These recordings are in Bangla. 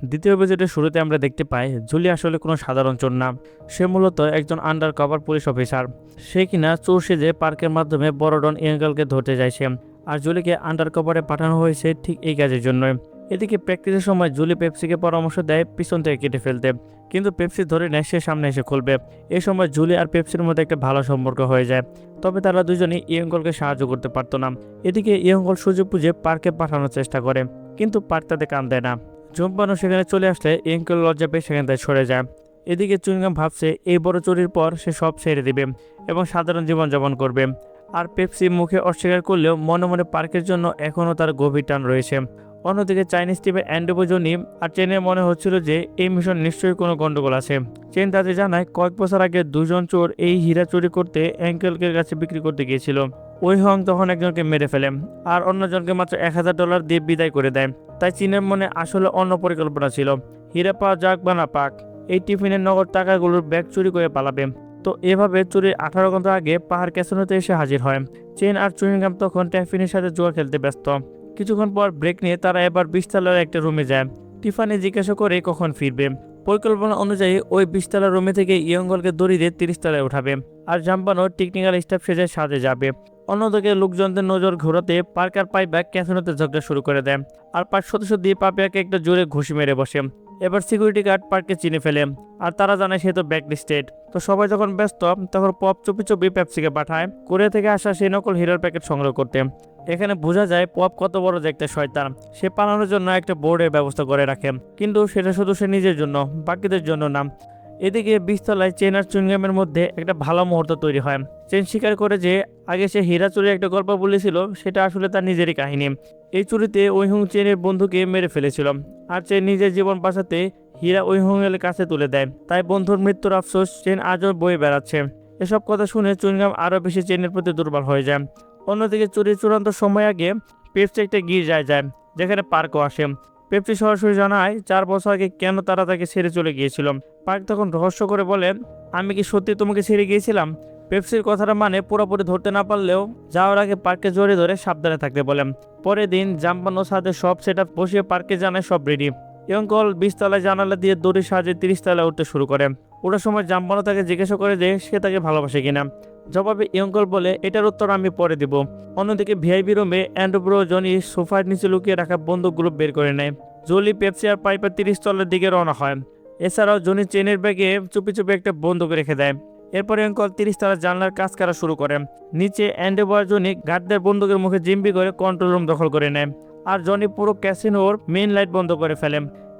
দ্বিতীয় এপিসোডের শুরুতে আমরা দেখতে পাই জুলি আসলে কোনো সাধারণ চোর না। সে মূলত একজন আন্ডার কভার পুলিশ অফিসার। সে কিনা চোর সেজে পার্কের মাধ্যমে বড় ডন ইয়াঙ্গলকে ধরতে চাইছে। আর জুলিকে আন্ডার কভারে পাঠানো হয়েছে ঠিক এই কাজের জন্য। এদিকে প্র্যাকটিসের সময় জুলি পেপসিকে পরামর্শ দেয় পিছন থেকে কেটে ফেলতে, কিন্তু পেপসি ধরে নেয় সে সামনে এসে খুলবে। এই সময় জুলি আর পেপসির মধ্যে একটা ভালো সম্পর্ক হয়ে যায়। তবে তারা দুজনেই ইয়াঙ্গলকে সাহায্য করতে পারতো না। এদিকে ইয়াঙ্গল সুযোগ বুঝে পার্কে পাঠানোর চেষ্টা করে, কিন্তু পার্ক তাদের কান দেয় না। জম্পানো সেখানে চলে আসলে ইয়াঙ্গল লজ্জা পেয়ে সেখান থেকে সরে যায়। এদিকে চুইংগাম ভাবছে এই বড় চুরির পর সে সব ছেড়ে দিবে এবং সাধারণ জীবনযাপন করবে। আর পেপসি মুখে অস্বীকার করলেও মনে মনে পার্কের জন্য এখনও তার গভীর টান রয়েছে। অন্যদিকে চাইনিজ টিমের অ্যান্ডোবো জনি আর চেনের মনে হচ্ছিল যে এই মিশন নিশ্চয়ই কোনো গন্ডগোল আছে। চেন তাদের জানায় কয়েক বছর আগে দুজন চোর এই হীরা চুরি করতে অ্যাঙ্কেলকের কাছে বিক্রি করতে গিয়েছিল। ওই হং তখন একজনকে মেরে ফেলে আর অন্যজনকে মাত্র $1000 দিয়ে বিদায় করে দেয়। তাই চীনের মনে আসলে অন্য পরিকল্পনা ছিল, হীরা পাওয়া যাক বা না পাক, এই টিফিনের নগদ টাকাগুলোর ব্যাগ চুরি করে পালাবে। তো এভাবে চুরির 18 ঘন্টা আগে পাহাড় ক্যাসিনোতে এসে হাজির হয়। চেন আর চুইংগাম তখন টিফিনের সাথে জুয়া খেলতে ব্যস্ত। কিছুক্ষণ পর ব্রেক নিয়ে তারা এবার 20 তলার একটা রুমে যায়। টিফানি জিজ্ঞাসা করে কখন ফিরবে। পরিকল্পনা অনুযায়ী ওই 20 তলার রুমে থেকে ইয়ঙ্গলকে দড়ি দিয়ে 30 তলায় উঠাবে আর জাম্পানো টেকনিক্যাল স্টাফ সেজে সাজে যাবে। অন্যদিকে লোকজনদের নজর ঘোরাতে পার্ক আর পাইবা ক্যাসিনোতে ঝগড়া শুরু করে দেয় আর পার্ক সদস্য দিয়ে পাপিয়াকে একটা জোরে ঘুষি মেরে বসে। এবার সিকিউরিটি গার্ড পার্ককে চিনে ফেলে আর তারা জানায় সে তো ব্ল্যাকলিস্টেড। তো সবাই যখন ব্যস্ত তখন পপ চুপি চুপি পেপসিকে পাঠায় কোরিয়া থেকে আসা সেই নকল হিরোর প্যাকেট সংগ্রহ করতে। এখানে বোঝা যায় পপ কত বড় যে একটা শয়তান। সে পালানোর জন্য একটা বোর্ডের ব্যবস্থা করে রাখে, কিন্তু সেটা শুধু সে নিজের জন্য, বাকিদের জন্য না। এদিকে 20 তলায় চেন আর চুইংগামের মধ্যে একটা ভালো মুহূর্ত তৈরি হয়। চেন স্বীকার করে যে আগে সে হীরা চুরির একটা গল্প বলেছিল, সেটা আসলে তার নিজেরই কাহিনী। এই চুরিতে ওইহুং চেনের বন্ধুকে মেরে ফেলেছিল আর চেন নিজের জীবন বাঁচাতে হীরা ওইহুংয়ের কাছে তুলে দেয়। তাই বন্ধুর মৃত্যুর আফসোস চেন আজও বয়ে বেড়াচ্ছে। এসব কথা শুনে চুইংগাম আরও বেশি চেনের প্রতি দুর্বল হয়ে যায়। অন্যদিকে চুরির চূড়ান্ত সময় আগে পেপসি একটা গির্জায় যায়, যেখানে পার্কও আসে। পেপসি সরাসরি জানায় 4 বছর আগে কেন তারা তাকে ছেড়ে চলে গিয়েছিল। পার্ক তখন রহস্য করে বলে, আমি কি সত্যি তোমাকে ছেড়ে গিয়েছিলাম? পেপসির কথাটা মানে পুরোপুরি ধরতে না পারলেও যাওয়ার আগে পার্কে জড়িয়ে ধরে সাবধানে থাকতে বলেন। পরের দিন জাম্পানোর সাথে সব সেট আপ বসিয়ে পার্কে জানায় সব রেডি। ইয়ঙ্কল 20 তলায় জানালা দিয়ে দড়ির সাহায্যে 30 তলায় উঠতে শুরু করে। ওটার সময় জাম্পানো তাকে জিজ্ঞাসা করে যে সে তাকে ভালোবাসে কিনা। জবাবে ইয়ঙ্কল বলে এটার উত্তর আমি পরে দিব। অন্যদিকে ভিআইপি রুমে অ্যান্ড্রো জনি সোফার নিচে লুকিয়ে রাখা বন্দুকগুলো বের করে নেয়। জলি পেপসি আর পাইপার 30 তলার দিকে রওনা হয়। এছাড়াও জনি চেনের ব্যাগে চুপি চুপি একটা বন্দুক রেখে দেয়। এরপর ইয়ঙ্কল 30 তলার জানলার কাজ করা শুরু করে। নিচে অ্যান্ড্রো জনি গার্ডদের বন্দুকের মুখে জিম্বি করে কন্ট্রোল রুম দখল করে নেয় আর জনি পুরো ক্যাসিনোর মেইন লাইট বন্ধ করে ফেলে।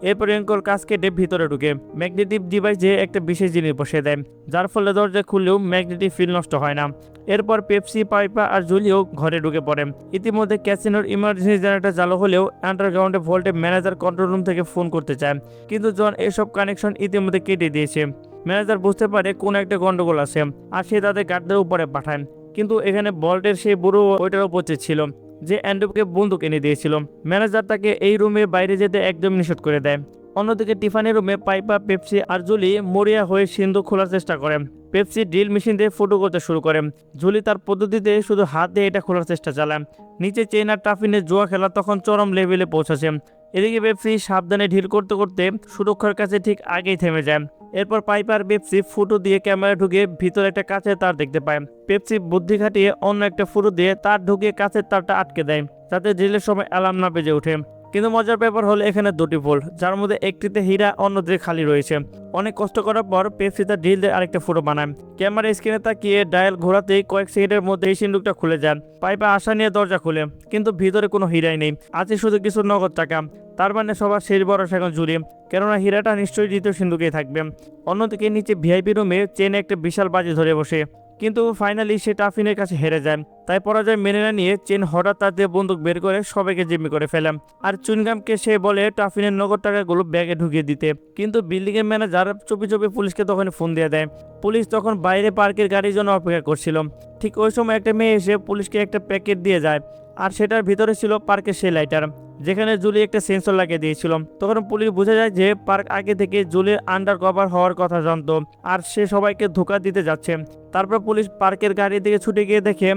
এরপর ইয়ঙ্কল কাজ কেটে ভিতরে ঢুকে ম্যাগনেটিক ডিভাইসে একটা বিশেষ জিনিস বসিয়ে দেয়, যার ফলে দরজা খুললেও ম্যাগনেটিক ফিল্ড নষ্ট হয় না। এরপর পেপসি, পাইপা আর জুলিও ঘরে ঢুকে পড়ে। ইতিমধ্যে ক্যাসিনোর ইমার্জেন্সি জেনারেটর চালু হলেও আন্ডারগ্রাউন্ডে ভোল্টে ম্যানেজার কন্ট্রোল রুম থেকে ফোন করতে চায়, কিন্তু জন এসব কানেকশন ইতিমধ্যে কেটে দিয়েছে। ম্যানেজার বুঝতে পারে কোন একটা গন্ডগোল আছে আর সে তাদের গার্ডদের উপরে পাঠায়। কিন্তু এখানে ভল্টের সেই বুড়ো ওইটার উপস্থিত ছিল যে অ্যান্ড্রুকে বন্দুক এনে দিয়েছিল। ম্যানেজার তাকে এই রুমের বাইরে যেতে একদম নিষেধ করে দেয়। অন্যদিকে টিফানি রুমে পাইপা, পেপসি আর জুলি মরিয়া হয়ে সিন্ধু খোলার চেষ্টা করে। পেপসি ড্রিল মেশিন দিয়ে ফুটো করতে শুরু করে। জুলি তার পদ্ধতিতে শুধু হাত দিয়ে এটা খোলার চেষ্টা চালায়। নিচে চেন আর টাফিনের জুয়া খেলা তখন চরম লেভেলে পৌঁছেছে। এদিকে পেপসি সাবধানে ঢিল করতে করতে সুরক্ষার কাছে ঠিক আগেই থেমে যায়। এরপর পাইপার পেপসি ফুটো দিয়ে ক্যামেরা ঢুকে ভিতরে একটা কাঁচের তার দেখতে পায়। পেপসি বুদ্ধি খাটিয়ে অন্য একটা ফুটো দিয়ে তার ঢুকিয়ে কাঁচের তারটা আটকে দেয়, যাতে ড্রিলের সময় অ্যালার্ম না বেজে ওঠে। কিন্তু মজার ব্যাপার হলো এখানে দুটি ভোল্ট, যার মধ্যে একটিতে হীরা, অন্যটিতে খালি রয়েছে। অনেক কষ্ট করার পর পেপসি তার ড্রিল দিয়ে আরেকটা ফুটো বানায়। ক্যামেরা স্ক্রিনে তাকিয়ে ডায়াল ঘোরাতেই কয়েক সেকেন্ডের মধ্যে এই সিন্দুকটা খুলে যান। পাইপা আশা নিয়ে দরজা খুলে, কিন্তু ভিতরে কোনো হীরাই নেই, আছে শুধু কিছু নগদ টাকা। তার মানে সবার শেষ ভরসা এখন জুলি, কেননা হীরাটা নিশ্চয়ই দ্বিতীয় সিন্ধুকেই থাকবে। অন্যদিকে নিচে ভিআইপি রুমে চেন একটা বিশাল বাজি ধরে বসে, কিন্তু ফাইনালি সে টাফিনের কাছে হেরে যায়। তাই পরাজয় মেনে না নিয়ে চেন হঠাৎ তার দিয়ে বন্দুক বের করে সবাইকে জিম্মি করে ফেলে। আর চুইংগামকে সে বলে টাফিনের নগদ টাকাগুলো ব্যাগে ঢুকিয়ে দিতে, কিন্তু বিল্ডিং এর ম্যানেজার চুপি চুপি পুলিশকে তখন ফোন দিয়ে দেয়। পুলিশ তখন বাইরে পার্কের গাড়ির জন্য অপেক্ষা করছিল। ঠিক ওই সময় একটা মেয়ে এসে পুলিশকে একটা প্যাকেট দিয়ে যায়, আর সেটার ভিতরে ছিল পার্কের সেই লাইটার, যেখানে জুলি একটা সেন্সর লাগিয়ে দিয়েছিল। তখন পুলিশ বুঝে যায় যে পার্ক আগে থেকে জুলির আন্ডার কভার হওয়ার কথা জানতো আর সে সবাইকে ধোঁকা দিতে যাচ্ছে। তারপর পুলিশ পার্কের গাড়ির দিকে ছুটে গিয়ে দেখে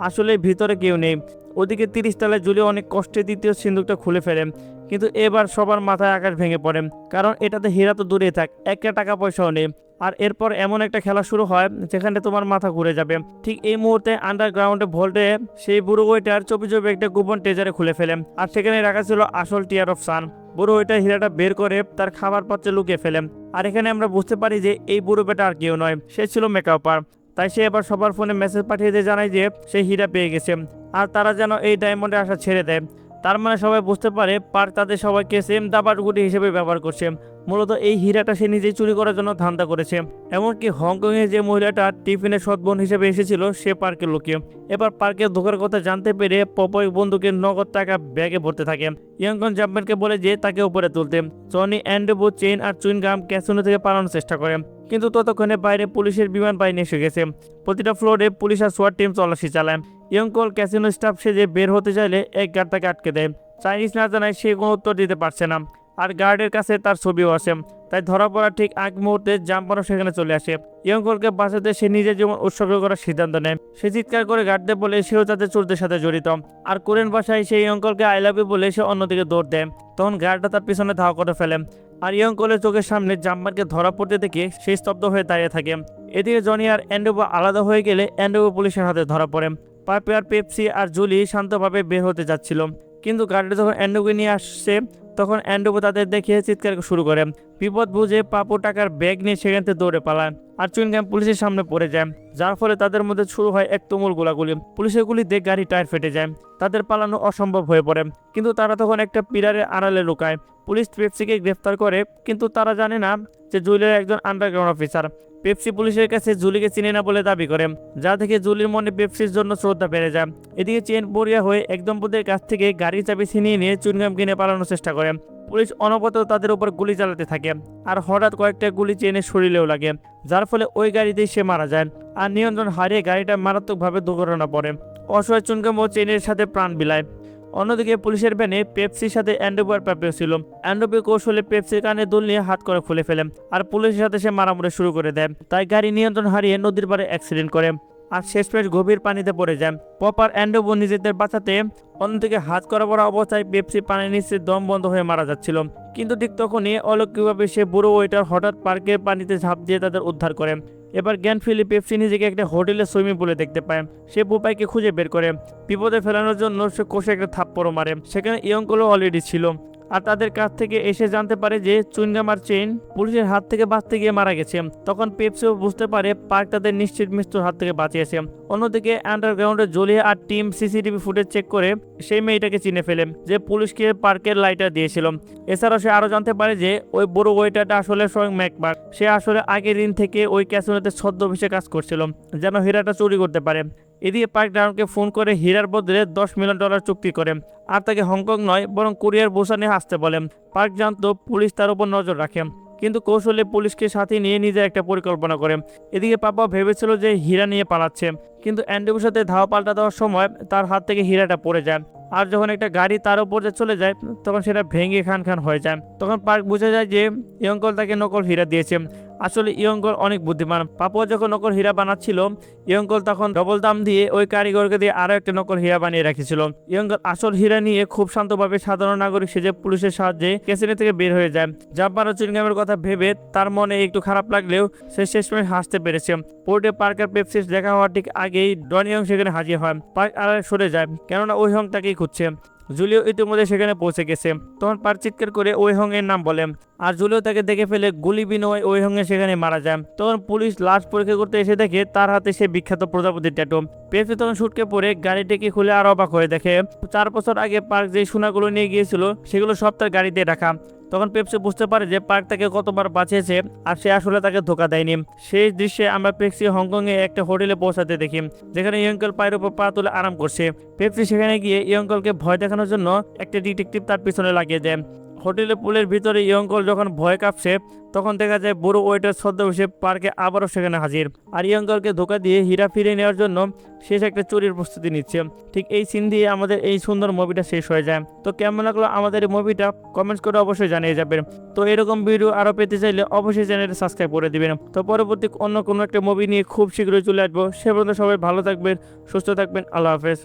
আসলে ভিতরে কেউ নেই। ওদিকে 30 তলায় জুলি অনেক কষ্টে দ্বিতীয় সিন্দুকটা খুলে ফেলে, কিন্তু এবার সবার মাথায় আকাশ ভেঙে পড়ে, কারণ এটাতে হীরা তো দূরে থাক, একটা টাকা পয়সাও নেই। আর এরপর এমন একটা খেলা শুরু হয় যেখানে তোমার মাথা ঘুরে যাবে। ঠিক এই মুহূর্তে আন্ডারগ্রাউন্ডে ভোল্টে সেই বুড়ো ওয়েটার চপি চপি একটা গোপন ট্রেজারে খুলে ফেলে, আর সেখানে রাখা ছিল আসল টিয়ার অফ সান। বুড়ো ওয়েটার হীরাটা বের করে তার খাবার পাত্রে লুকিয়ে ফেলে। আর এখানে আমরা বুঝতে পারি যে এই বুড়ো বেটা আর কেউ নয়, সে ছিল মেকআপার। তাই সে এবার সবার ফোনে মেসেজ পাঠিয়ে দিয়ে জানায় যে সে হীরা পেয়ে গেছে, আর তারা যেন এই ডায়মন্ডে আসা ছেড়ে দেয়। তার মানে সবাই বুঝতে পারে পার্ক তাদের সবাইকে সেম দাবারগুটি হিসেবে ব্যবহার করছে। মূলত এই হীরাটা সে নিজেই চুরি করার জন্য ধান্দা করেছে। এমনকি হংকংয়ে যে মহিলাটা টিফিনের সৎবোন হিসেবে এসেছিল সে পার্কে লুকিয়ে। এবার পার্কে ধোকার কথা জানতে পেরে পপই বন্দুকের নগদ টাকা ব্যাগে ভরতে থাকে। ইয়ংকন জাম্পম্যানকে বলে যে তাকে উপরে তুলতে। জনি অ্যান্ডেবো চেইন আর চুইনগাম ক্যাসিনো থেকে পালানোর চেষ্টা করে, কিন্তু ততক্ষণে বাইরে পুলিশের বিমান বাহিনী এসে গেছে। প্রতিটা ফ্লোরে পুলিশ আর সোয়াট টিম তল্লাশি চালায়। ইয়ংকল ক্যাসিনো স্টাফ সেজে বের হতে চাইলে এক গার্ড তাকে আটকে দেয়। চাইনিজ না জানায় সে কোনো উত্তর দিতে পারছে না, আর গার্ডের কাছে তার ছবিও আসে। তাই ধরা পড়ার ঠিক আগ মুহূর্তে জাম্পারও সেখানে চলে আসে। ইয়ংকলকে বাঁচাতে সে নিজের জীবন উৎসর্গ করার সিদ্ধান্ত নেয়। সে চিৎকার করে গার্ডদের বলে সেও তাদের চোরদের সাথে জড়িত, আর কোরিয়ান ভাষায় সেই ইয়ংকলকে আই লাভ ইউ বলে সে অন্যদিকে দৌড় দেয়। তখন গার্ডরা তার পিছনে ধাওয়া করে ফেলে, আর ইয়ংকলের চোখের সামনে জাম্পারকে ধরা পড়তে দেখে সে স্তব্ধ হয়ে দাঁড়িয়ে থাকে। এদিকে জনি আর অ্যান্ডোবো আলাদা হয়ে গেলে অ্যান্ডোবো পুলিশের হাতে ধরা পড়ে। পাপি আর পেপসি আর জুলি শান্তভাবে বের হতে যাচ্ছিল, কিন্তু গার্ডরা যখন অ্যান্ডোকে নিয়ে আসছে তখন অ্যান্ডোবো তাদের দেখে চিৎকার শুরু করে। বিপদ বুঝে পাপু টাকার ব্যাগ নিয়ে সেখান থেকে দৌড়ে পালায়, আর চুইনগাম পুলিশের সামনে পড়ে যায়, যার ফলে তাদের মধ্যে শুরু হয় এক তুমুল গোলাগুলি। পুলিশের গুলিতে গাড়ি টায়ার ফেটে যায়, তাদের পালানো অসম্ভব হয়ে পড়ে। কিন্তু তারা তখন একটা পিলারের আড়ালে লুকায়। পুলিশ পেপসিকে গ্রেফতার করে, কিন্তু তারা জানে না যে জুলির একজন আন্ডারগ্রাউন্ড অফিসার। পেপসি পুলিশের কাছে জুলিকে চিনে না বলে দাবি করে, যা থেকে জুলির মনে পেপসির জন্য শ্রদ্ধা বেড়ে যায়। এদিকে চেন বরিয়া হয়ে এক দম্পতির কাছ থেকে গাড়ির চাবি ছিনিয়ে নিয়ে চুইনগাম কিনে পালানোর চেষ্টা করে। পুলিশ অনবরত তাদের উপর গুলি চালাতে থাকে, আর হঠাৎ কয়েকটা গুলি চেনের শরীরেও লাগে, যার ফলে ওই গাড়িতেই সে মারা যায়। আর নিয়ন্ত্রণ হারিয়ে গাড়িটা মারাত্মকভাবে দুর্ঘটনা পড়ে। অসহায় চুইনগাম ও চেনের সাথে প্রাণ বিলায়। অন্যদিকে পুলিশের ভ্যানে পেপসির সাথে অ্যান্ডোবো আর পাপিও ছিল। অ্যান্ডোবো কৌশলে পেপসির কানে দুল নিয়ে হাত করে খুলে ফেলে, আর পুলিশের সাথে সে মারামারি শুরু করে দেয়। তাই গাড়ি নিয়ন্ত্রণ হারিয়ে নদীর পাড়ে অ্যাক্সিডেন্ট করে, আর শেষমেশ গভীর পানিতে পড়ে যায়। পপার অ্যান্ডোবো নিজেদের বাঁচাতে অন্যদিকে হাত করা পড়া অবস্থায় পেপসি পানির নিচে দম বন্ধ হয়ে মারা যাচ্ছিল। কিন্তু ঠিক তখনই অলৌকিকভাবে সে বুড়ো ওয়েটার হঠাৎ পার্কের পানিতে ঝাঁপ দিয়ে তাদের উদ্ধার করে। এবার জ্ঞান ফিরে পেপসি নিজেকে একটা হোটেলের সুইমিং পুলে দেখতে পায়। সে বুপাইকে খুঁজে বের করে বিপদে ফেলানোর জন্য সে কষে একটা থাপ্পড়ও মারে। সেখানে ইয়ংকলও অলরেডি ছিল, আর তাদের কাছ থেকে এসে জানতে পারে যে চুইনগাম আর চেইন পুলিশের হাত থেকে বাঁচতে গিয়ে মারা গেছে। তখন পেপসিও বুঝতে পারে পার্ক তাদের নিশ্চিত মৃত্যুর হাত থেকে বাঁচিয়েছে। অন্যদিকে আন্ডারগ্রাউন্ডে জলি আর টিম সিসিটিভি ফুটেজ চেক করে সেই মেয়েটাকে চিনে ফেলে যে পুলিশকে পার্কের লাইটার দিয়েছিল। এছাড়াও সে আরো জানতে পারে যে ওই বড় ওয়েটারটা আসলে স্বয়ং ম্যাকবার্গ। সে আসলে আগের দিন থেকে ওই ক্যাসিনোতে ছদ্মবেশে কাজ করছিল, যেন হীরাটা চুরি করতে পারে। এদিকে পার্ক ডাউনকে ফোন করে হীরার বদলে $10 মিলিয়ন চুক্তি করে, আর তাকে হংকং নয় বরং কোরিয়ার বুসানে আসতে বলেন। পার্ক জানতো পুলিশ তার উপর নজর রাখে, কিন্তু কৌশলে পুলিশকে সাথে নিয়ে নিজের একটা পরিকল্পনা করে। এদিকে পাপা ভেবেছিল যে হীরা নিয়ে পালাচ্ছে, কিন্তু অ্যান্ডোর সাথে ধাওয়া পাল্টা দেওয়ার সময় তার হাত থেকে হীরাটা পড়ে যায়। আর যখন একটা গাড়ি তার উপর চলে যায় তখন সেটা ভেঙে খান খান হয়ে যায়। তখন পার্ক বুঝে যায় যে ইয়ংকল তাকে নকল হীরা দিয়েছে। আসলে ইয়ংকল অনেক বুদ্ধিমান। পাপুয়া যখন নকল হীরা বানাচ্ছিল, ইয়ংকল তখন ডবল দাম দিয়ে ওই কারিগরকে দিয়ে আরো একটা নকল হীরা বানিয়ে রেখেছিল। ইয়ংকল আসল হীরা নিয়ে খুব শান্তভাবে সাধারণ নাগরিক সেজে পুলিশের সাহায্যে ক্যাসিনো থেকে বের হয়ে যায়। জাম্পার ও চুইনগামের কথা ভেবে তার মনে একটু খারাপ লাগলেও সে শেষমেশ হাসতে পেরেছে। পোর্টে পার্ক আর পেপসির দেখা হওয়ার ঠিক আগেই ডন ইয়ং সেখানে হাজির হয়। পার্ক আড়ালে সরে যায়, কেননা ওই হং তাকেই খুঁজছে। জুলিও ইতিমধ্যে সেখানে পৌঁছে গেছে। তখন পার্ক চিৎকার করে ওই হং এর নাম বলে, আর জুলিও তাকে দেখে ফেলে গুলি বিনিময়ে ওই হং সেখানে মারা যায়। তখন পুলিশ লাশ পরীক্ষা করতে এসে দেখে তার হাতে সে বিখ্যাত প্রজাপতির ট্যাটু। পেপসি তখন শুটকে পড়ে গাড়িটিকে খুলে আর অবাক হয়ে দেখে 4 বছর আগে পার্ক যে সোনাগুলো নিয়ে গিয়েছিল সেগুলো সব তার গাড়িতে রাখা। তখন পেপসি বুঝতে পারে যে পার্ক তাকে কতবার বাঁচিয়েছে, আর সে আসলে তাকে ধোকা দেয়নি। সেই দৃশ্যে আমরা পেপসি হংকংয়ে একটা হোটেলে পৌঁছাতে দেখি, যেখানে ইয়ংকল পায়ের উপর পা তুলে আরাম করছে। পেপসি সেখানে গিয়ে ইয়ংকলকে ভয় দেখানোর জন্য একটা ডিটেকটিভ তার পিছনে লাগিয়ে দেয়। হোটেলের পুলের ভিতরে ইয়ংকল যখন ভয় কাঁপছে তখন দেখা যায় বুড়ো ওয়েটার ছদ্মবেশে পার্কে আবারও সেখানে হাজির, আর ইয়ংকলকে ধোকা দিয়ে হীরা ফিরিয়ে নেওয়ার জন্য শেষ একটা চুরির প্রস্তুতি নিচ্ছে। ঠিক এই সিন দিয়ে আমাদের এই সুন্দর মুভিটা শেষ হয়ে যায়। তো কেমন লাগলো আমাদের এই মুভিটা কমেন্টস করে অবশ্যই জানিয়ে যাবেন। তো এরকম ভিডিও আরও পেতে চাইলে অবশ্যই চ্যানেলটা সাবস্ক্রাইব করে দিবেন। তো পরবর্তী অন্য কোনো একটা মুভি নিয়ে খুব শীঘ্রই চলে আসবো। সে পর্যন্ত সবাই ভালো থাকবেন, সুস্থ থাকবেন। আল্লাহ হাফেজ।